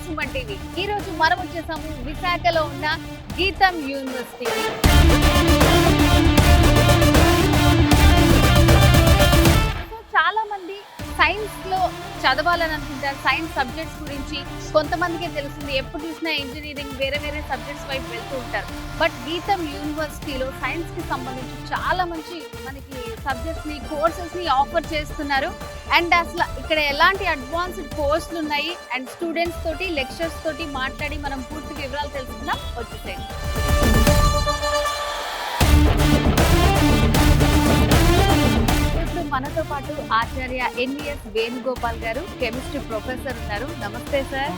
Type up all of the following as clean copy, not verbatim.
Suman TV. ఈ రోజు మనం వచ్చేసాము విశాఖలో ఉన్న గీతం యూనివర్సిటీ. చాలా మంది సైన్స్ లో చదవాలని అనుకుంటారు. సైన్స్ సబ్జెక్ట్స్ గురించి కొంతమందికి తెలుస్తుంది. ఎప్పుడు చూసినా ఇంజనీరింగ్ వేరే వేరే సబ్జెక్ట్స్ వైపు వెళ్తూ ఉంటారు. బట్ గీతం యూనివర్సిటీలో సైన్స్ కి సంబంధించి చాలా మంచి మనకి సబ్జెక్ట్స్ ని కోర్సెస్ ని ఆఫర్ చేస్తున్నారు. అండ్ అసలు ఇక్కడ ఎలాంటి అడ్వాన్స్డ్ కోర్సులు ఉన్నాయి అండ్ స్టూడెంట్స్ తోటి లెక్చర్స్ తోటి మాట్లాడి మనం పూర్తి వివరాలు తెలుసుకుందాం. వచ్చేసేయండి. మనతో పాటు ఆచార్య ఎన్విఎస్ వేణుగోపాల్ గారు, కెమిస్ట్రీ ప్రొఫెసర్ ఉన్నారు. నమస్తే సార్,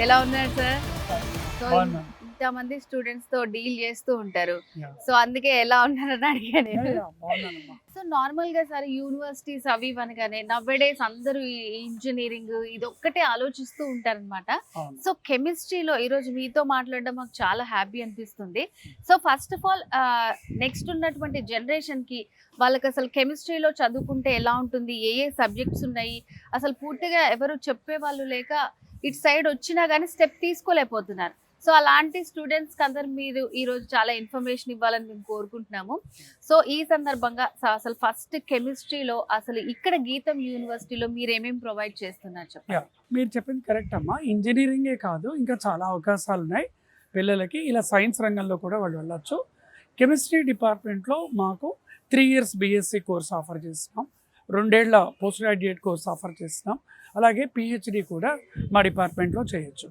ఎలా ఉన్నారు సార్? సో ఇంతమంది స్టూడెంట్స్ తో డీల్ చేస్తూ ఉంటారు, సో అందుకే ఎలా ఉన్నారని అడిగాను. సో నార్మల్ గా సార్ యూనివర్సిటీస్ అవి అనగానే నవ్వేడేస్ అందరూ ఇంజనీరింగ్ ఇది ఒక్కటే ఆలోచిస్తూ ఉంటారనమాట. సో కెమిస్ట్రీలో ఈరోజు మీతో మాట్లాడడం మాకు చాలా హ్యాపీ అనిపిస్తుంది. So first of all next ఉన్నటువంటి జనరేషన్ కి వాళ్ళకి అసలు కెమిస్ట్రీలో చదువుకుంటే ఎలా ఉంటుంది, ఏ ఏ సబ్జెక్ట్స్ ఉన్నాయి, అసలు పూర్తిగా ఎవరు చెప్పే వాళ్ళు లేక ఇటు సైడ్ వచ్చినా కానీ స్టెప్ తీసుకోలేకపోతున్నారు. సో అలాంటి స్టూడెంట్స్ కి అందరు మీరు ఈ రోజు చాలా ఇన్ఫర్మేషన్ ఇవ్వాలని మేము కోరుకుంటున్నాము. సో ఈ సందర్భంగా అసలు ఫస్ట్ కెమిస్ట్రీలో అసలు ఇక్కడ గీతం యూనివర్సిటీలో మీరు ఏమేమి ప్రొవైడ్ చేస్తున్నారు చెప్పండి. మీరు చెప్పింది కరెక్ట్ అమ్మా. ఇంజనీరింగే కాదు, ఇంకా చాలా అవకాశాలు ఉన్నాయి పిల్లలకి. ఇలా సైన్స్ రంగంలో కూడా వాళ్ళు వెళ్ళొచ్చు. కెమిస్ట్రీ డిపార్ట్మెంట్లో మాకు 3 years బీఎస్సీ కోర్స్ ఆఫర్ చేస్తున్నాం, 2 ఏళ్ల పోస్ట్ గ్రాడ్యుయేట్ కోర్స్ ఆఫర్ చేస్తున్నాం. అలాగే పిహెచ్డి కూడా మా డిపార్ట్మెంట్లో చేయొచ్చు.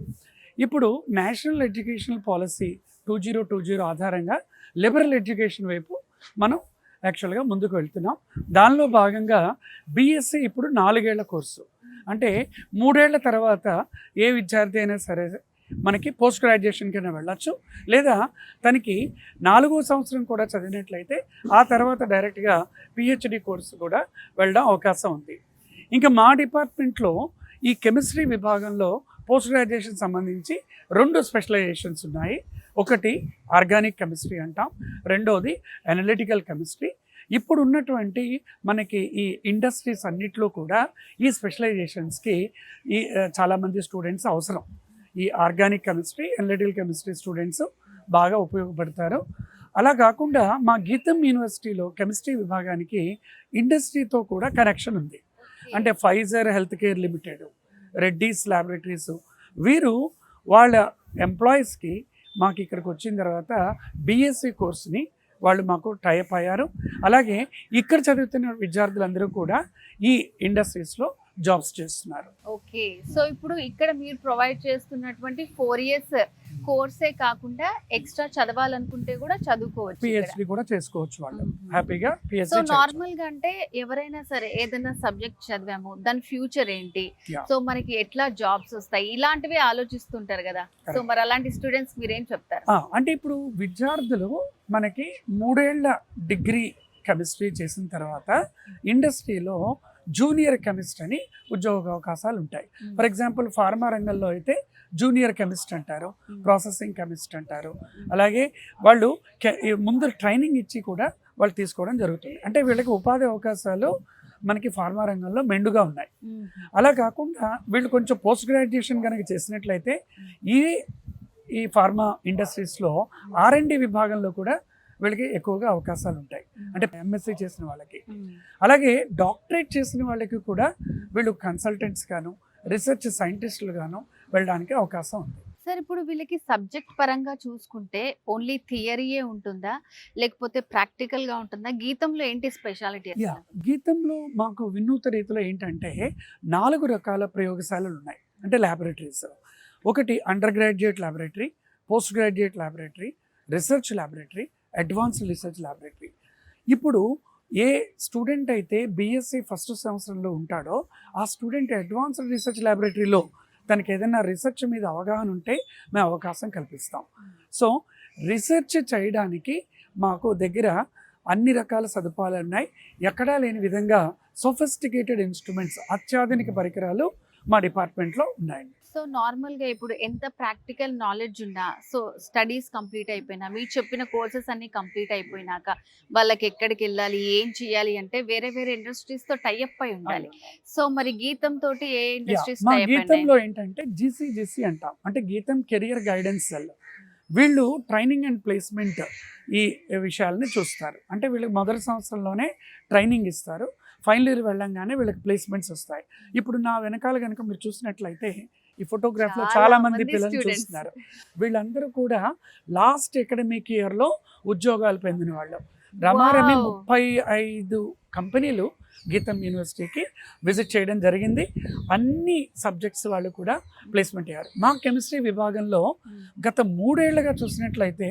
ఇప్పుడు నేషనల్ ఎడ్యుకేషనల్ పాలసీ 2020 ఆధారంగా లిబరల్ ఎడ్యుకేషన్ వైపు మనం యాక్చువల్గా ముందుకు వెళ్తున్నాం. దానిలో భాగంగా బీఎస్సీ ఇప్పుడు 4 ఏళ్ల కోర్సు. అంటే 3 ఏళ్ల తర్వాత ఏ విద్యార్థి అయినా సరే మనకి పోస్ట్ గ్రాడ్యుయేషన్ కింద వెళ్ళచ్చు, లేదా తనకి 4వ సంవత్సరం కూడా చదివినట్లయితే ఆ తర్వాత డైరెక్ట్గా పిహెచ్డి కోర్సు కూడా వెళ్ళడం అవకాశం ఉంది. ఇంకా మా డిపార్ట్మెంట్లో ఈ కెమిస్ట్రీ విభాగంలో పోస్ట్ గ్రాడ్యుయేషన్ సంబంధించి 2 స్పెషలైజేషన్స్ ఉన్నాయి. ఒకటి ఆర్గానిక్ కెమిస్ట్రీ అంటాం, రెండోది అనలిటికల్ కెమిస్ట్రీ. ఇప్పుడు ఉన్నటువంటి మనకి ఈ ఇండస్ట్రీస్ అన్నిట్లో కూడా ఈ స్పెషలైజేషన్స్కి చాలామంది స్టూడెంట్స్ అవసరం. ఈ organic chemistry, analytical chemistry students బాగా ఉపయోగపడతారు. అలా కాకుండా మా గీతం యూనివర్సిటీలో కెమిస్ట్రీ విభాగానికి ఇండస్ట్రీతో కూడా కనెక్షన్ ఉంది. అంటే Pfizer health care limited, Reddy's laboratories, వీరు వాళ్ళ ఎంప్లాయీస్కి మాకు ఇక్కడికి వచ్చిన తర్వాత బీఎస్సీ కోర్స్ని వాళ్ళు మాకు టైప్ అయ్యారు. అలాగే ఇక్కడ చదువుతున్న విద్యార్థులందరూ కూడా ఈ ఇండస్ట్రీస్లో జాబ్స్ చేస్తున్నారు. ఓకే, సో ఇప్పుడు ఇక్కడ మీరు ప్రొవైడ్ చేస్తున్నటువంటి 4 years కోర్సే కాకుండా ఎక్స్ట్రా చదవాలనుకుంటే కూడా చదువుకోవచ్చు, పిహెచ్డి కూడా చేసుకోవచ్చు వాళ్ళు హ్యాపీగా. సో నార్మల్ గా అంటే ఎవరైనా సరే ఏదైనా సబ్జెక్ట్ చదివాము దాని ఫ్యూచర్ ఏంటి, సో మనకి ఎట్లా జాబ్స్ వస్తాయి, ఇలాంటివి ఆలోచిస్తుంటారు కదా. సో మరి అలాంటి స్టూడెంట్స్ మీరేం చెప్తారు? అంటే ఇప్పుడు విద్యార్థులు మనకి 3 ఏళ్ల డిగ్రీ కెమిస్ట్రీ చేసిన తర్వాత ఇండస్ట్రీలో జూనియర్ కెమిస్ట్ అని ఉద్యోగ అవకాశాలు ఉంటాయి. ఫర్ ఎగ్జాంపుల్ ఫార్మా రంగంలో అయితే జూనియర్ కెమిస్ట్ అంటారు, ప్రాసెసింగ్ కెమిస్ట్ అంటారు. అలాగే వాళ్ళు ముందు ట్రైనింగ్ ఇచ్చి కూడా వాళ్ళు తీసుకోవడం జరుగుతుంది. అంటే వీళ్ళకి ఉపాధి అవకాశాలు మనకి ఫార్మా రంగంలో మెండుగా ఉన్నాయి. అలా కాకుండా వీళ్ళు కొంచెం పోస్ట్ గ్రాడ్యుయేషన్ కనుక చేసినట్లయితే ఈ ఫార్మా ఇండస్ట్రీస్లో R&D విభాగంలో కూడా వీళ్ళకి ఎక్కువగా అవకాశాలు ఉంటాయి. అంటే ఎంఎస్సీ చేసిన వాళ్ళకి, అలాగే డాక్టరేట్ చేసిన వాళ్ళకి కూడా వీళ్ళు కన్సల్టెంట్స్ గాను రీసెర్చ్ సైంటిస్టులు గాను వెళ్ళడానికి అవకాశం ఉంది. సార్ ఇప్పుడు వీళ్ళకి సబ్జెక్ట్ పరంగా చూసుకుంటే ఓన్లీ థియరీయే ఉంటుందా లేకపోతే ప్రాక్టికల్ గా ఉంటుందా? గీతంలో ఏంటి స్పెషాలిటీ? గీతంలో మాకు వినూత రీతిలో ఏంటంటే 4 రకాల ప్రయోగశాలలు ఉన్నాయి. అంటే ల్యాబొరేటరీస్. ఒకటి under graduate laboratory, post graduate laboratory, research laboratory, advanced research laboratory. ఇప్పుడు ఏ స్టూడెంట్ అయితే బీఎస్సీ ఫస్ట్ సంవత్సరంలో ఉంటాడో ఆ స్టూడెంట్ అడ్వాన్స్డ్ రీసెర్చ్ ల్యాబొరేటరీలో తనకి ఏదైనా రీసెర్చ్ మీద అవగాహన ఉంటే మేము అవకాశం కల్పిస్తాం. సో రీసెర్చ్ చేయడానికి మాకు దగ్గర అన్ని రకాల సదుపాయాలు ఉన్నాయి. ఎక్కడా లేని విధంగా సోఫిస్టికేటెడ్ ఇన్స్ట్రుమెంట్స్, అత్యాధునిక పరికరాలు మా డిపార్ట్మెంట్లో ఉన్నాయండి. సో నార్మల్గా ఇప్పుడు ఎంత ప్రాక్టికల్ నాలెడ్జ్ ఉన్నా, సో స్టడీస్ కంప్లీట్ అయిపోయినా, మీరు చెప్పిన కోర్సెస్ అన్ని కంప్లీట్ అయిపోయినాక వాళ్ళకి ఎక్కడికి వెళ్ళాలి, ఏం చేయాలి అంటే వేరే వేరే ఇండస్ట్రీస్ తో టైఅప్ అయి ఉండాలి. సో మరి గీతం తోటి ఏ ఇండస్ట్రీస్ మా టైఅప్ గీతంలో ఏంటంటే జీసీజీసీ అంటాం, అంటే గీతం కెరియర్ గైడెన్స్ సెల్. వీళ్ళు ట్రైనింగ్ అండ్ ప్లేస్మెంట్ ఈ విషయాలని చూస్తారు. అంటే వీళ్ళకి మొదటి సంవత్సరంలోనే ట్రైనింగ్ ఇస్తారు, ఫైనల్ ఇయర్ వెళ్ళంగానే వీళ్ళకి ప్లేస్మెంట్స్ వస్తాయి. ఇప్పుడు నా వెనకాల కనుక మీరు చూసినట్లయితే ఈ ఫోటోగ్రాఫ్లో చాలా మంది పిల్లలు చూస్తున్నారు. వీళ్ళందరూ కూడా లాస్ట్ అకాడమిక్ ఇయర్లో ఉద్యోగాలు పొందిన వాళ్ళు. రమారమి 35 కంపెనీలు గీతం యూనివర్సిటీకి విజిట్ చేయడం జరిగింది. అన్ని సబ్జెక్ట్స్ వాళ్ళు కూడా ప్లేస్మెంట్ అయ్యారు. మా కెమిస్ట్రీ విభాగంలో గత 3 ఏళ్లుగా చూసినట్లయితే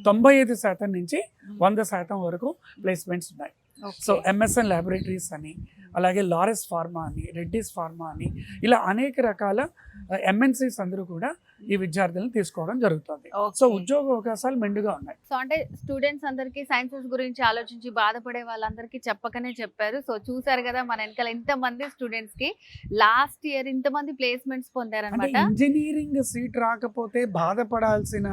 95% నుంచి 100% వరకు ప్లేస్మెంట్స్ ఉన్నాయి. సో ఎంఎస్ఎన్ ల్యాబొరేటరీస్ అని, అలాగే లారెస్ ఫార్మా అని, రెడ్డిస్ ఫార్మా అని, ఇలా అనేక రకాల ఎంఎన్సీస్ అందరూ కూడా ఈ విద్యార్థులను తీసుకోవడం జరుగుతుంది. సో ఉద్యోగ అవకాశాలు మెండుగా ఉన్నాయి. సో అంటే స్టూడెంట్స్ అందరికీ సైన్సెస్ గురించి ఆలోచించి బాధపడే వాళ్ళందరికీ చెప్పకనే చెప్పారు. సో చూసారు కదా మన వెనకాల ఇంతమంది స్టూడెంట్స్ కి లాస్ట్ ఇయర్ ఇంతమంది ప్లేస్మెంట్స్ పొందారనమాట. ఇంజనీరింగ్ సీట్ రాకపోతే బాధపడాల్సిన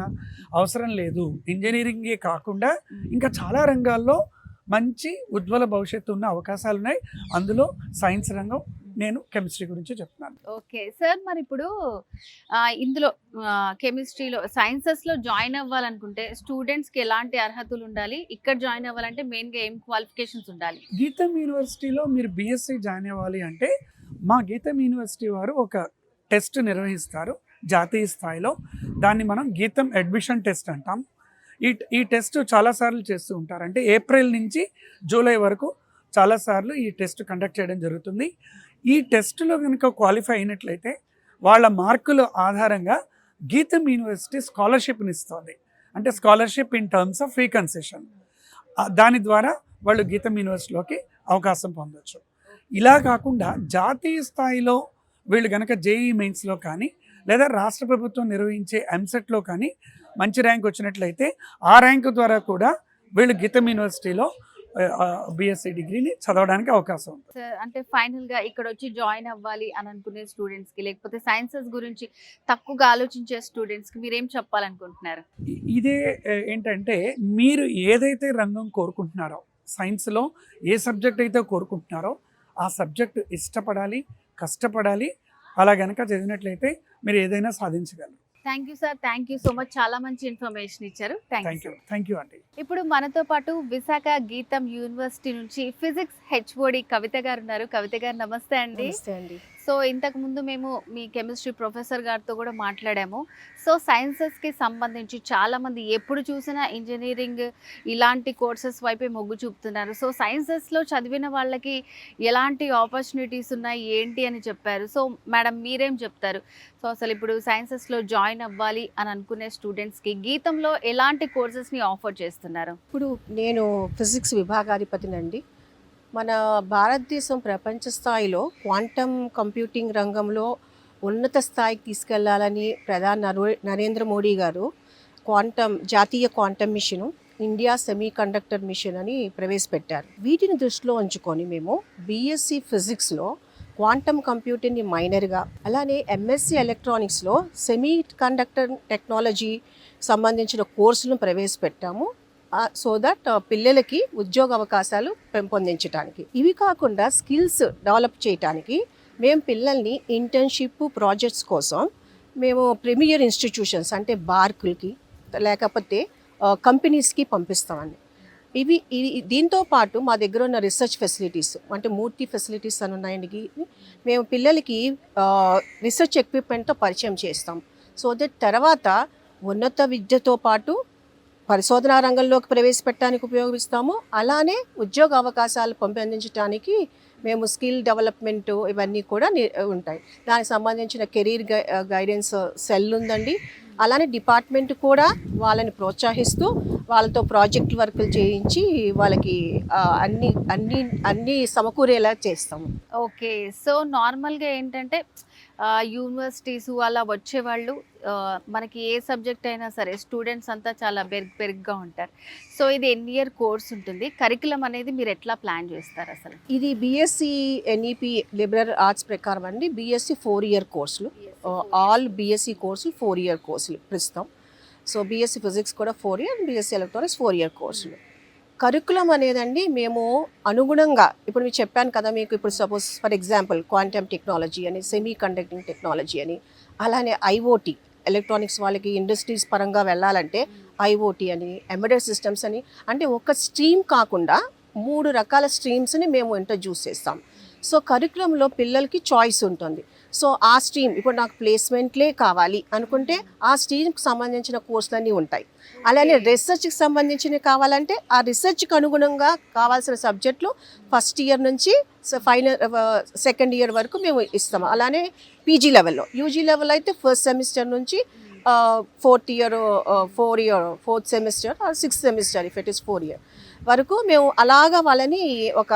అవసరం లేదు. ఇంజనీరింగే కాకుండా ఇంకా చాలా రంగాల్లో మంచి ఉజ్వల భవిష్యత్తు ఉన్న అవకాశాలు ఉన్నాయి. అందులో సైన్స్ రంగం, నేను కెమిస్ట్రీ గురించి చెప్తున్నాను. ఓకే సార్, మరి ఇప్పుడు ఇందులో కెమిస్ట్రీలో సైన్సెస్లో జాయిన్ అవ్వాలనుకుంటే స్టూడెంట్స్కి ఎలాంటి అర్హతలు ఉండాలి? ఇక్కడ జాయిన్ అవ్వాలంటే మెయిన్గా ఏం క్వాలిఫికేషన్స్ ఉండాలి? గీతం యూనివర్సిటీలో మీరు బీఎస్సీ జాయిన్ అవ్వాలి అంటే మా గీతం యూనివర్సిటీ వారు ఒక టెస్ట్ నిర్వహిస్తారు జాతీయ స్థాయిలో. దాన్ని మనం గీతం అడ్మిషన్ టెస్ట్ అంటాం. ఈ టెస్ట్ చాలాసార్లు చేస్తూ ఉంటారు. అంటే ఏప్రిల్ నుంచి జూలై వరకు చాలాసార్లు ఈ టెస్ట్ కండక్ట్ చేయడం జరుగుతుంది. ఈ టెస్ట్లో కనుక క్వాలిఫై అయినట్లయితే వాళ్ళ మార్కుల ఆధారంగా గీతం యూనివర్సిటీ స్కాలర్షిప్ని ఇస్తుంది. అంటే scholarship in terms of free concession. దాని ద్వారా వాళ్ళు గీతం యూనివర్సిటీలోకి అవకాశం పొందవచ్చు. ఇలా కాకుండా జాతీయ స్థాయిలో వీళ్ళు కనుక జేఈ మెయిన్స్లో కానీ లేదా రాష్ట్ర ప్రభుత్వం నిర్వహించే ఎంసెట్లో కానీ మంచి ర్యాంక్ వచ్చినట్లయితే ఆ ర్యాంకు ద్వారా కూడా వీళ్ళు గీతం యూనివర్సిటీలో బిఎస్సీ డిగ్రీని చదవడానికి అవకాశం ఉంది. అంటే ఫైనల్గా ఇక్కడ వచ్చి జాయిన్ అవ్వాలి అని అనుకునే స్టూడెంట్స్కి, లేకపోతే సైన్సెస్ గురించి తక్కువగా ఆలోచించే స్టూడెంట్స్కి మీరేం చెప్పాలనుకుంటున్నారు? ఇదే ఏంటంటే, మీరు ఏదైతే రంగం కోరుకుంటున్నారో, సైన్స్లో ఏ సబ్జెక్ట్ అయితే కోరుకుంటున్నారో ఆ సబ్జెక్టు ఇష్టపడాలి, కష్టపడాలి. అలా కనుక చదివినట్లయితే మీరు ఏదైనా సాధించగలరు. Thank you sir, thank you so much. చాలా మంచి ఇన్ఫర్మేషన్ ఇచ్చారు. థ్యాంక్ యూ అండి. ఇప్పుడు మనతో పాటు విశాఖ గీతం యూనివర్సిటీ నుంచి ఫిజిక్స్ హెచ్ఓడి కవిత గారు ఉన్నారు. కవిత గారు నమస్తే అండి. సో ఇంతకు ముందు మేము మీ కెమిస్ట్రీ ప్రొఫెసర్ గారితో కూడా మాట్లాడాము. సో సైన్సెస్కి సంబంధించి చాలామంది ఎప్పుడు చూసినా ఇంజనీరింగ్ ఇలాంటి కోర్సెస్ వైపే మొగ్గు చూపుతున్నారు. సో సైన్సెస్లో చదివిన వాళ్ళకి ఎలాంటి ఆపర్చునిటీస్ ఉన్నాయి ఏంటి అని చెప్పారు. సో మేడం మీరేం చెప్తారు? సో అసలు ఇప్పుడు సైన్సెస్లో జాయిన్ అవ్వాలి అని అనుకునే స్టూడెంట్స్కి గీతంలో ఎలాంటి కోర్సెస్ని ఆఫర్ చేస్తున్నారు? ఇప్పుడు నేను ఫిజిక్స్ విభాగాధిపతినండి. మన భారతదేశం ప్రపంచ స్థాయిలో క్వాంటమ్ కంప్యూటింగ్ రంగంలో ఉన్నత స్థాయికి తీసుకెళ్లాలని ప్రధాని నరేంద్ర మోడీ గారు జాతీయ quantum mission, India semiconductor mission అని ప్రవేశపెట్టారు. వీటిని దృష్టిలో ఉంచుకొని మేము బీఎస్సీ ఫిజిక్స్లో క్వాంటమ్ కంప్యూటింగ్ని మైనర్గా, అలానే ఎంఎస్సీ ఎలక్ట్రానిక్స్లో సెమీ కండక్టర్ టెక్నాలజీ సంబంధించిన కోర్సులను ప్రవేశపెట్టాము. సో దట్ పిల్లలకి ఉద్యోగ అవకాశాలు పెంపొందించడానికి. ఇవి కాకుండా స్కిల్స్ డెవలప్ చేయడానికి మేము పిల్లల్ని ఇంటర్న్షిప్ ప్రాజెక్ట్స్ కోసం మేము ప్రీమియర్ ఇన్స్టిట్యూషన్స్ అంటే బార్కులకి లేకపోతే కంపెనీస్కి పంపిస్తామండి. దీంతో పాటు మా దగ్గర ఉన్న రీసెర్చ్ ఫెసిలిటీస్ అంటే మూర్తి ఫెసిలిటీస్ అని ఉన్నాయండి. మేము పిల్లలకి రీసెర్చ్ ఎక్విప్మెంట్తో పరిచయం చేస్తాం. సో దట్ తర్వాత ఉన్నత విద్యతో పాటు పరిశోధనా రంగంలోకి ప్రవేశపెట్టడానికి ఉపయోగిస్తాము. అలానే ఉద్యోగ అవకాశాలు పెంపొందించడానికి మేము స్కిల్ డెవలప్మెంట్ ఇవన్నీ కూడా ఉంటాయి. దానికి సంబంధించిన కెరీర్ గైడెన్స్ సెల్ ఉందండి. అలానే డిపార్ట్మెంట్ కూడా వాళ్ళని ప్రోత్సహిస్తూ వాళ్ళతో ప్రాజెక్ట్ వర్కులు చేయించి వాళ్ళకి అన్ని అన్ని అన్ని సమకూరేలా చేస్తాము. ఓకే. సో నార్మల్‌గా ఏంటంటే యూనివర్సిటీస్ అలా వచ్చేవాళ్ళు మనకి ఏ సబ్జెక్ట్ అయినా సరే స్టూడెంట్స్ అంతా చాలా బెరుగ్గా ఉంటారు. సో ఇది ఎన్ని ఇయర్ కోర్స్ ఉంటుంది? కరికులం అనేది మీరు ఎట్లా ప్లాన్ చేస్తారు అసలు? ఇది బీఎస్సీ ఎన్ఈపి లిబరల్ ఆర్ట్స్ ప్రకారం అండి. బీఎస్సీ 4 ఇయర్ కోర్సులు, ఆల్ బీఎస్సీ కోర్సులు 4 ఇయర్ కోర్సులు ప్రస్తుతం. సో బీఎస్సీ ఫిజిక్స్ కూడా 4 ఇయర్, బీఎస్సీ ఎలక్ట్రానిక్స్ 4 ఇయర్ కోర్సులు. కరికులం అనేదండి మేము అనుగుణంగా, ఇప్పుడు మీకు చెప్పాను కదా మీకు, ఇప్పుడు suppose for example quantum technology అని, సెమీ కండక్టింగ్ టెక్నాలజీ అని, అలానే ఐఓటీ ఎలక్ట్రానిక్స్ వాళ్ళకి ఇండస్ట్రీస్ పరంగా వెళ్ళాలంటే ఐఓటీ అని, ఎంబెడెడ్ సిస్టమ్స్ అని, అంటే ఒక స్ట్రీమ్ కాకుండా 3 రకాల స్ట్రీమ్స్ని మేము ఇంట్రడ్యూస్ చేస్తాం. సో కరికులంలో పిల్లలకి చాయిస్ ఉంటుంది. సో ఆ స్ట్రీమ్, ఇప్పుడు నాకు ప్లేస్మెంట్లే కావాలి అనుకుంటే ఆ స్ట్రీమ్కి సంబంధించిన కోర్సులన్నీ ఉంటాయి. అలానే రీసెర్చ్కి సంబంధించినవి కావాలంటే ఆ రీసెర్చ్కి అనుగుణంగా కావాల్సిన సబ్జెక్టులు ఫస్ట్ ఇయర్ నుంచి ఫైనల్ సెకండ్ ఇయర్ వరకు మేము ఇస్తాము. అలానే పీజీ లెవెల్లో, యూజీ లెవెల్ అయితే ఫస్ట్ సెమిస్టర్ నుంచి fourth semester or 6th semester if it is 4 year వరకు మేము అలాగా వాళ్ళని ఒక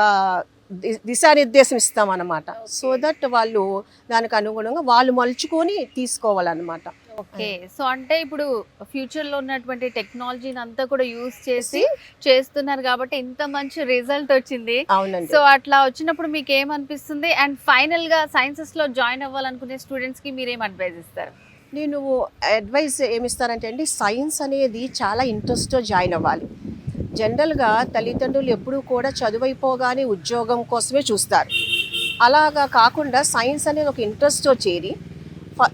దిశానిర్దేశం ఇస్తామన్నమాట. సో దట్ వాళ్ళు దానికి అనుగుణంగా వాళ్ళు మలుచుకొని తీసుకోవాలన్నమాట. ఓకే. సో అంటే ఇప్పుడు ఫ్యూచర్లో ఉన్నటువంటి టెక్నాలజీని అంతా కూడా యూజ్ చేసి చేస్తున్నారు కాబట్టి ఇంత మంచి రిజల్ట్ వచ్చింది. అవునండి. సో అట్లా వచ్చినప్పుడు మీకు ఏమనిపిస్తుంది? అండ్ ఫైనల్గా సైన్సెస్లో జాయిన్ అవ్వాలనుకునే స్టూడెంట్స్కి మీరేం అడ్వైజ్ ఇస్తారు? నేను అడ్వైస్ ఏమిస్తానంటే అండి, సైన్స్ అనేది చాలా ఇంట్రెస్ట్తో జాయిన్ అవ్వాలి. జనరల్గా తల్లిదండ్రులు ఎప్పుడూ కూడా చదువైపోగానే ఉద్యోగం కోసమే చూస్తారు. అలాగా కాకుండా సైన్స్ అనేది ఒక ఇంట్రెస్ట్తో చేరి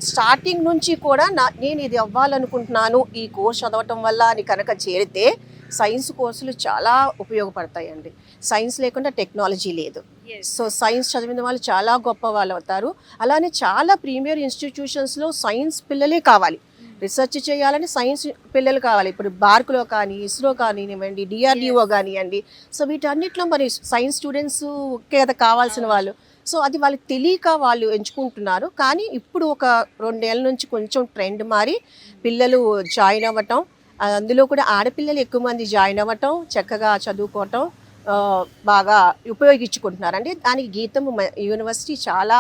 స్టార్టింగ్ నుంచి కూడా నేను ఇది అవ్వాలనుకుంటున్నాను ఈ కోర్స్ చదవటం వల్ల అని కనుక చేరితే సైన్స్ కోర్సులు చాలా ఉపయోగపడతాయండి. సైన్స్ లేకుండా టెక్నాలజీ లేదు. సో సైన్స్ చదివిన వాళ్ళు చాలా గొప్ప వాళ్ళు అవుతారు. అలానే చాలా ప్రీమియర్ ఇన్స్టిట్యూషన్స్లో సైన్స్ పిల్లలే కావాలి, రీసెర్చ్ చేయాలని సైన్స్ పిల్లలు కావాలి. ఇప్పుడు బార్కులో కానీ, ఇస్రో కానివ్వండి, డిఆర్డిఓ కానివ్వండి. సో వీటన్నిటిలో మరి సైన్స్ స్టూడెంట్స్ కదా కావాల్సిన వాళ్ళు. సో అది వాళ్ళకి తెలియక వాళ్ళు ఎంచుకుంటున్నారు. కానీ ఇప్పుడు ఒక 2 ఏళ్ళ నుంచి కొంచెం ట్రెండ్ మారి పిల్లలు జాయిన్ అవ్వటం, అందులో కూడా ఆడపిల్లలు ఎక్కువ మంది జాయిన్ అవ్వటం, చక్కగా చదువుకోవటం బాగా ఉపయోగించుకుంటున్నారండి. దానికి గీతం యూనివర్సిటీ చాలా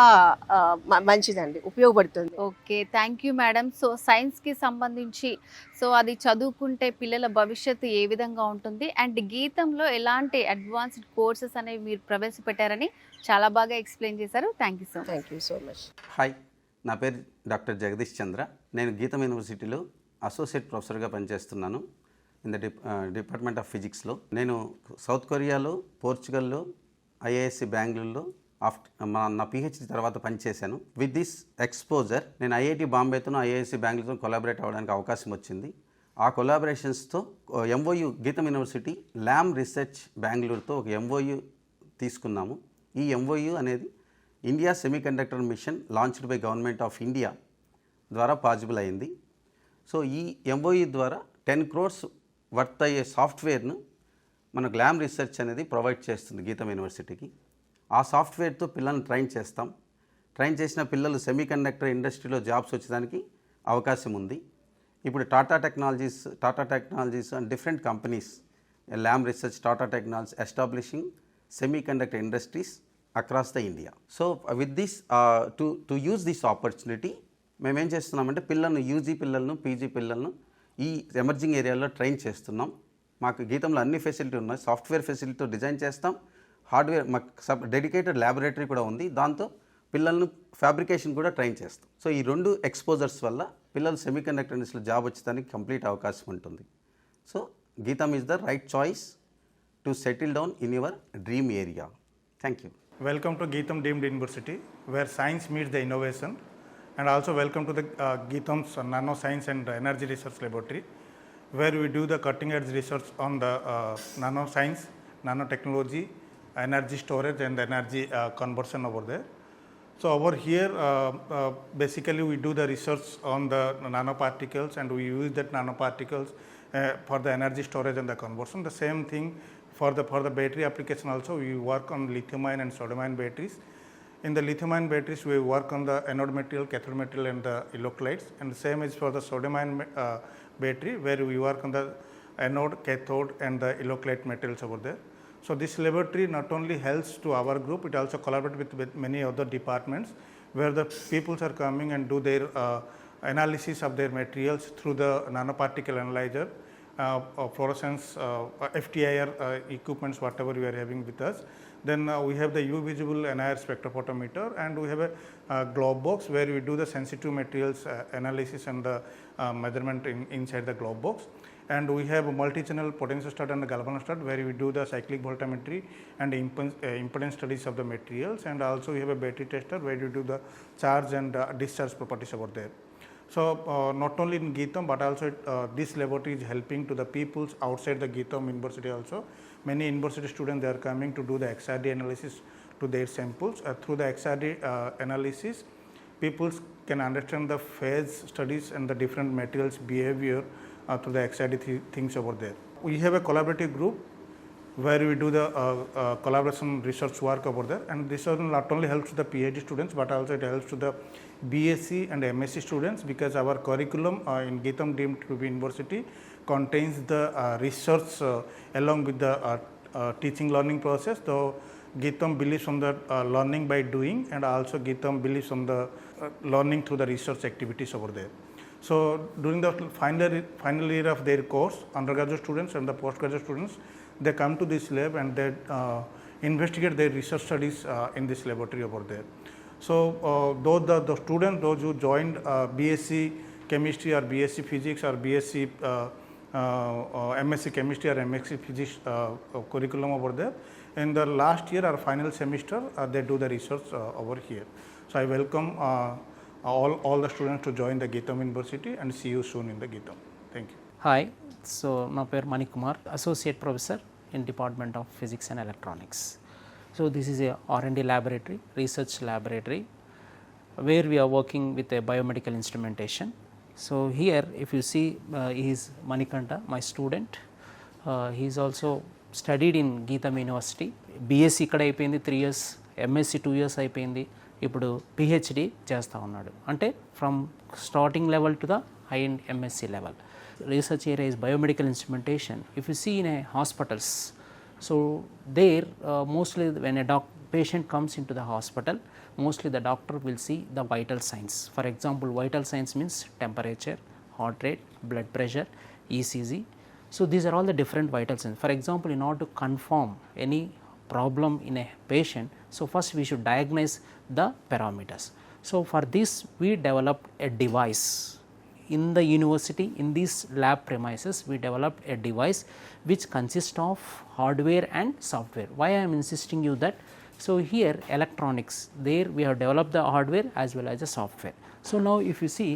మంచిదండి, ఉపయోగపడుతుంది. Okay, thank you madam. So సైన్స్కి సంబంధించి సో అది చదువుకుంటే పిల్లల భవిష్యత్తు ఏ విధంగా ఉంటుంది అండ్ గీతంలో ఎలాంటి అడ్వాన్స్డ్ కోర్సెస్ అనేవి మీరు ప్రవేశపెట్టారని చాలా బాగా ఎక్స్ప్లెయిన్ చేశారు. Thank you so much. Hi, నా పేరు డాక్టర్ జగదీష్ చంద్ర. నేను గీతం యూనివర్సిటీలో అసోసియేట్ ప్రొఫెసర్గా పనిచేస్తున్నాను ఇన్ ద డిపార్ట్మెంట్ ఆఫ్ ఫిజిక్స్లో. నేను సౌత్ కొరియాలో, పోర్చుగల్లో, ఐఐఎస్సి బెంగళూరులో నా పిహెచ్డి తర్వాత పనిచేశాను. విత్ దిస్ ఎక్స్పోజర్ నేను ఐఐటి బాంబేతోనూ, ఐఐఎస్సి బెంగళూరుతో కొలాబరేట్ అవ్వడానికి అవకాశం వచ్చింది. ఆ కొలాబరేషన్స్తో ఎంఓయు గీతం యూనివర్సిటీ ల్యామ్ రీసెర్చ్ బెంగళూరుతో ఒక ఎంఓయు తీసుకున్నాము. ఈ ఎంఓయు అనేది India semiconductor machine launched by government of India ద్వారా పాసిబుల్ అయింది. సో ఈ ఎంఓయు ద్వారా 10 crores వర్త్ అయ్యే సాఫ్ట్వేర్ను మన గ్లామ్ రీసెర్చ్ అనేది ప్రొవైడ్ చేస్తుంది గీతం యూనివర్సిటీకి. ఆ సాఫ్ట్వేర్తో పిల్లల్ని ట్రైన్ చేస్తాం. ట్రైన్ చేసిన పిల్లలు సెమీకండక్టర్ ఇండస్ట్రీలో జాబ్స్ వచ్చేదానికి అవకాశం ఉంది. ఇప్పుడు Tata technologies and different companies, ల్యామ్ research, Tata technologies establishing semiconductor industries across the India. So with this to use this opportunity మేమేం చేస్తున్నామంటే పిల్లలను, యూజీ పిల్లలను, పీజీ పిల్లలను ఈ ఎమర్జింగ్ ఏరియాలో ట్రైన్ చేస్తున్నాం. మాకు గీతంలో అన్ని ఫెసిలిటీ ఉన్నాయి. సాఫ్ట్వేర్ ఫెసిలిటీతో డిజైన్ చేస్తాం. హార్డ్వేర్ మాకు డెడికేటెడ్ ల్యాబొరేటరీ కూడా ఉంది. దాంతో పిల్లలను ఫ్యాబ్రికేషన్ కూడా ట్రైన్ చేస్తాం. సో ఈ 2 ఎక్స్పోజర్స్ వల్ల పిల్లలు సెమీకండక్టర్ ఇండస్ట్రీలో జాబ్ వచ్చేదానికి కంప్లీట్ అవకాశం ఉంటుంది. సో గీతం is the right choice to settle down in your dream area. Thank you. Welcome to Geetham Deemed University, where science meets the innovation, and also welcome to the Geetham's Nano Science and Energy Research Laboratory, where we do the cutting edge research on the nano science, nanotechnology, energy storage and energy conversion over there. So over here, basically we do the research on the nanoparticles, and we use that nanoparticles for the energy storage and the conversion. The same thing for the battery application also, we work on lithium-ion and sodium-ion batteries. In the lithium-ion batteries, we work on the anode material, cathode material and the electrolytes, and the same is for the sodium-ion battery, where we work on the anode, cathode, and the electrolyte materials over there. So this laboratory not only helps to our group, it also collaborates with many other departments where the peoples are coming and do their analysis of their materials through the nanoparticle analyzer, fluorescence, FTIR equipments, whatever we are having with us. Then we have the UV visible NIR spectrophotometer, and we have a glove box where we do the sensitive materials analysis and the measurement inside the glove box. And we have a multi-channel potentiostat and a galvanostat where we do the cyclic voltammetry and impedance studies of the materials, and also we have a battery tester where we do the charge and discharge properties over there. So not only in Geetham, but also this laboratory is helping to the peoples outside the Geetham University also. Many university students, they are coming to do the XRD analysis to their samples. Through the XRD analysis, peoples can understand the phase studies and the different materials behavior through the XRD things over there. We have a collaborative group where we do the collaboration research work over there, and this not only helps to the PhD students, but also it helps to the BSc and MSc students, because our curriculum in Geetham Deemed to be University contains the research along with the teaching learning process. So Geetham believes on the learning by doing, and also Geetham believes on the learning through the research activities over there. So during the final year of their course, undergraduate students and the postgraduate students, they come to this lab and they investigate their research studies in this laboratory over there. So the students, those who joined BSc chemistry or BSc physics or BSc MSc chemistry or MSc physics curriculum over there, in the last year or final semester, they do the research over here. So I welcome all the students to join the Geetham University, and see you soon in the Geetham. Thank you. Hi, so my name is Manik Kumar, Associate Professor in Department of Physics and Electronics. So this is a R&D laboratory, research laboratory, where we are working with a biomedical instrumentation. So here if you see he is Manikanta, my student. He is also studied in Geetham University. BSc ఇక్కడ అయిపోయింది 3 years, MSc 2 years అయిపోయింది. ఇప్పుడు PhD చేస్తూ ఉన్నాడు. అంటే from starting level to the high and MSc level. Research area is biomedical instrumentation. If you see in a hospitals, so there mostly when a patient comes into the hospital, mostly the doctor will see the vital signs. For example, vital signs means temperature, heart rate, blood pressure, ECG. So these are all the different vital signs. For example, in order to confirm any problem in a patient, so first we should diagnose the parameters. So for this we developed a device. In the university, in these lab premises, we developed a device which consists of hardware and software. Why I am insisting you that? So here electronics, there we have developed the hardware as well as the software. So now if you see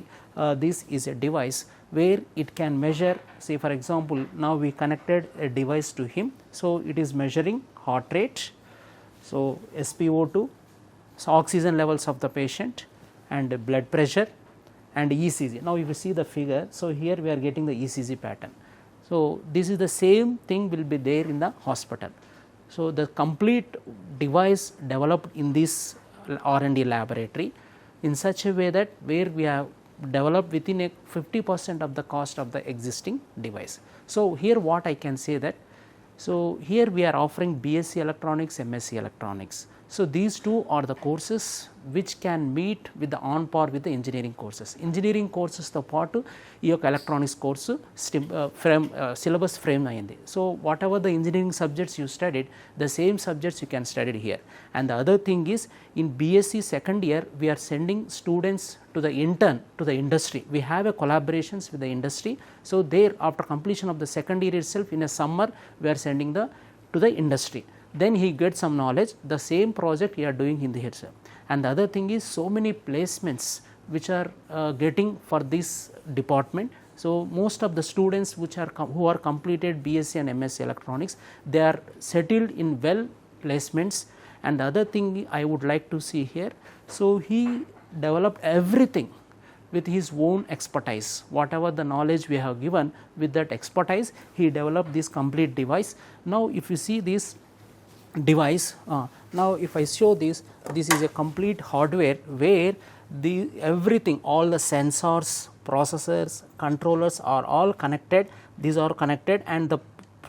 this is a device where it can measure, say for example, now we connected a device to him. So it is measuring heart rate, so SpO2, so oxygen levels of the patient, and blood pressure and ECG. Now if you see the figure, so here we are getting the ECG pattern. So this is the same thing will be there in the hospital. So the complete device developed in this R&D laboratory in such a way that where we have developed within a 50% of the cost of the existing device. So here what I can say that, so here we are offering BSc electronics, MSc electronics. So these two are the courses which can meet with the on par with the engineering courses. Engineering courses తో పాటు ఈ యొక్క electronics course syllabus frame అయింది. So whatever the engineering subjects you studied, the same subjects you can study here. And the other thing is, in BSc second year we are sending students to the intern to the industry. We have a collaborations with the industry. So there after completion of the second year itself, in a summer we are sending to the industry. Then he gets some knowledge, the same project he are doing in the here. And the other thing is, so many placements which are getting for this department. So most of the students who are completed BSc and MSc electronics, they are settled in well placements. And the other thing I would like to see here, so he developed everything with his own expertise. Whatever the knowledge we have given, with that expertise he developed this complete device. Now if you see this device, now if I show this is a complete hardware where everything, all the sensors, processors, controllers are all connected these are connected, and the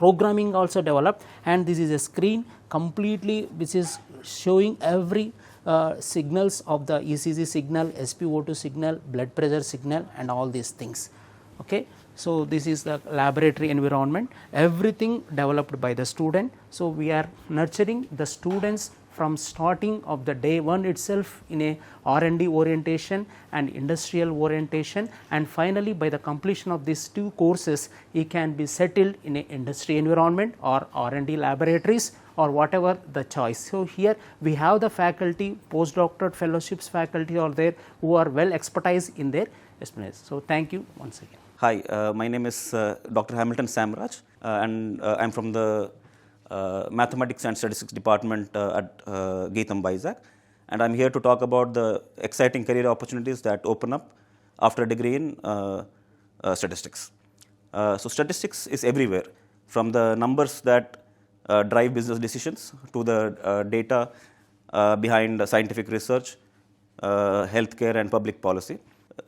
programming also developed, and this is a screen completely which is showing every signals of the ECG signal, SpO2 signal, blood pressure signal, and all these things. Okay. So, this is the laboratory environment, everything developed by the student. So, we are nurturing the students from starting of the day one itself in a R&D orientation and industrial orientation, and finally by the completion of these 2 courses he can be settled in a industry environment or R&D laboratories or whatever the choice. So, here we have the faculty, postdoctorate fellowships faculty are there who are well expertise in their experience. So, thank you once again. Hi, my name is Dr. Hamilton Samraj, and I'm from the Mathematics and Statistics Department at Geetham Vizag, and I'm here to talk about the exciting career opportunities that open up after a degree in statistics. So, statistics is everywhere, from the numbers that drive business decisions to the data behind scientific research, healthcare, and public policy.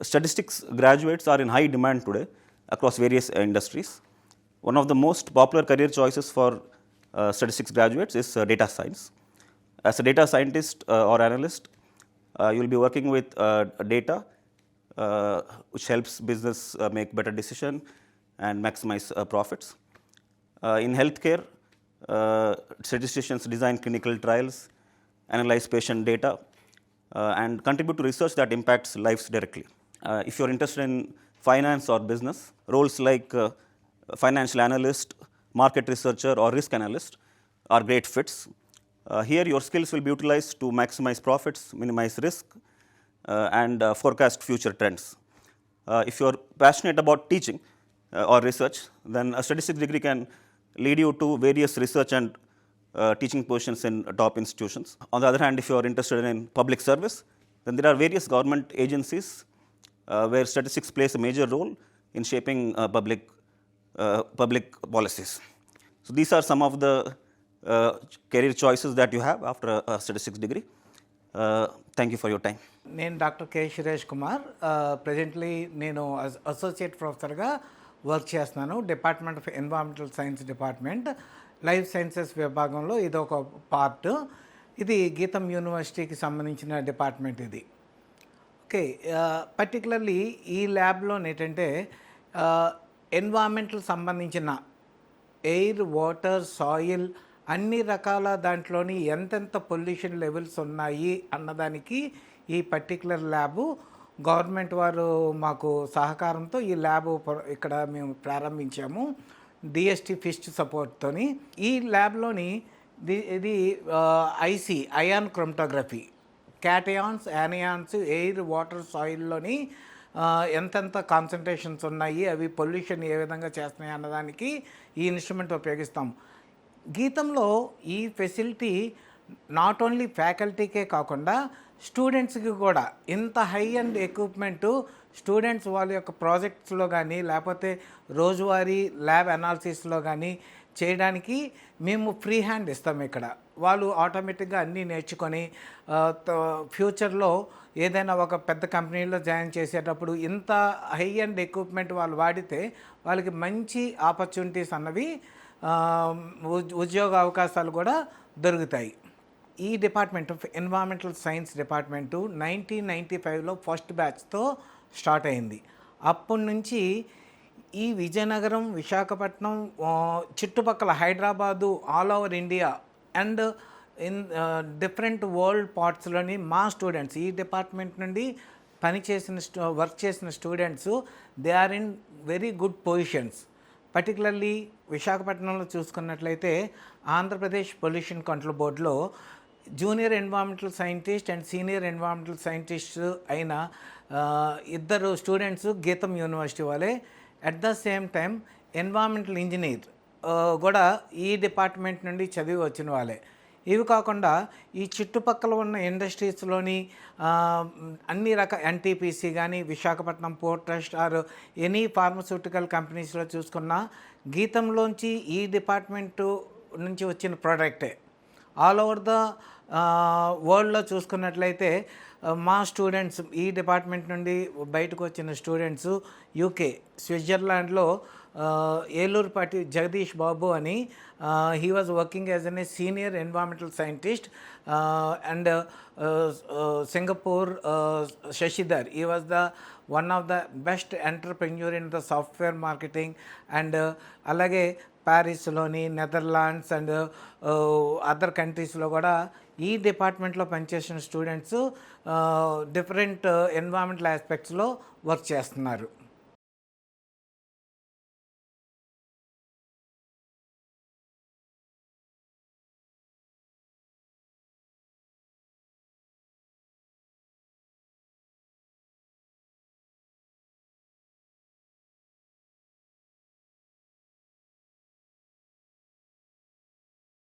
Statistics graduates are in high demand today across various industries. One of the most popular career choices for statistics graduates is data science. As a data scientist or analyst, you will be working with data which helps business make better decision and maximize profits. In healthcare, statisticians design clinical trials, analyze patient data, and contribute to research that impacts lives directly. If you are interested in finance or business, roles like financial analyst, market researcher, or risk analyst are great fits. Here your skills will be utilized to maximize profits, minimize risk, and forecast future trends. If you are passionate about teaching or research, then a statistics degree can lead you to various research and teaching positions in top institutions. On the other hand, if you are interested in public service, then there are various government agencies where statistics plays a major role in shaping public policies. So, these are some of the career choices that you have after a statistics degree. Thank you for your time. నేను doctor K Suresh Kumar, presently నేను associate ప్రొఫెసర్గా work చేస్తున్నాను department of environmental science department, life sciences విభాగంలో ఇది ఒక part. ఇది గీతం యూనివర్సిటీకి సంబంధించిన డిపార్ట్మెంట్ ఇది. ఓకే, పర్టికులర్లీ ఈ ల్యాబ్లో ఏంటంటే ఎన్విరాన్మెంటల్ సంబంధించిన ఎయిర్, వాటర్, సాయిల్ అన్ని రకాల దాంట్లోని ఎంతెంత పొల్యూషన్ లెవెల్స్ ఉన్నాయి అన్నదానికి ఈ పర్టికులర్ ల్యాబు గవర్నమెంట్ వారు మాకు సహకారంతో ఈ ల్యాబ్ ఇక్కడ మేము ప్రారంభించాము డిఎస్టీ ఫిస్ట్ సపోర్ట్తోని. ఈ ల్యాబ్లోని ఇది IC ion chromatography, cations, anions, air, water, సాయిల్లోని ఎంతెంత కాన్సన్ట్రేషన్స్ ఉన్నాయి, అవి పొల్యూషన్ ఏ విధంగా చేస్తున్నాయి అన్నదానికి ఈ ఇన్స్ట్రుమెంట్ ఉపయోగిస్తాం. గీతంలో ఈ ఫెసిలిటీ నాట్ ఓన్లీ ఫ్యాకల్టీకే కాకుండా స్టూడెంట్స్కి కూడా ఇంత హై అండ్ ఎక్విప్మెంటు స్టూడెంట్స్ వాళ్ళ యొక్క ప్రాజెక్ట్స్లో కానీ లేకపోతే రోజువారీ ల్యాబ్ అనాలిసిస్లో కానీ చేయడానికి మేము ఫ్రీ హ్యాండ్ ఇస్తాం. ఇక్కడ వాళ్ళు ఆటోమేటిక్గా అన్నీ నేర్చుకొని ఫ్యూచర్లో ఏదైనా ఒక పెద్ద కంపెనీలో జాయిన్ చేసేటప్పుడు ఇంత హై అండ్ ఎక్విప్మెంట్ వాళ్ళు వాడితే వాళ్ళకి మంచి ఆపర్చునిటీస్ అన్నవి, ఉద్యోగ అవకాశాలు కూడా దొరుకుతాయి. ఈ department of environmental science department 1995లో first బ్యాచ్తో start అయింది. అప్పటి నుంచి ఈ విజయనగరం, విశాఖపట్నం, చుట్టుపక్కల Hyderabad, all over India and in different world పార్ట్స్లోని మా స్టూడెంట్స్ ఈ డిపార్ట్మెంట్ నుండి వర్క్ చేసిన students they are in very good positions. Particularly విశాఖపట్నంలో చూసుకున్నట్లయితే ఆంధ్రప్రదేశ్ పొల్యూషన్ కంట్రోల్ బోర్డులో junior environmental scientist and senior environmental scientist అయిన ఇద్దరు స్టూడెంట్స్ గీతం యూనివర్సిటీ వాళ్ళే. At the same time environmental engineer కూడా ఈ డిపార్ట్మెంట్ నుండి చదివి వచ్చిన వాళ్ళే. ఇవి కాకుండా ఈ చుట్టుపక్కల ఉన్న ఇండస్ట్రీస్లోని అన్ని రకాల ఎన్టీపీసీ కానీ, Visakhapatnam port trust or any pharmaceutical కంపెనీస్లో చూసుకున్న గీతంలోంచి ఈ డిపార్ట్మెంటు నుంచి వచ్చిన ప్రోడక్టే ఆల్ ఓవర్ ద వరల్డ్లో చూసుకున్నట్లయితే మా స్టూడెంట్స్ ఈ డిపార్ట్మెంట్ నుండి బయటకు వచ్చిన స్టూడెంట్స్ యూకే స్విట్జర్లాండ్లో ఏలూరుపాటి జగదీష్ బాబు అని he was working as an a senior environmental scientist and Singapore Sashidhar he was the one of the best entrepreneur in the software marketing and అలాగే ప్యారిస్లోని నెదర్లాండ్స్ అండ్ అదర్ కంట్రీస్లో కూడా ఈ డిపార్ట్మెంట్లో పనిచేసిన స్టూడెంట్స్ డిఫరెంట్ ఎన్వైరన్మెంటల్ ఆస్పెక్ట్స్లో వర్క్ చేస్తున్నారు.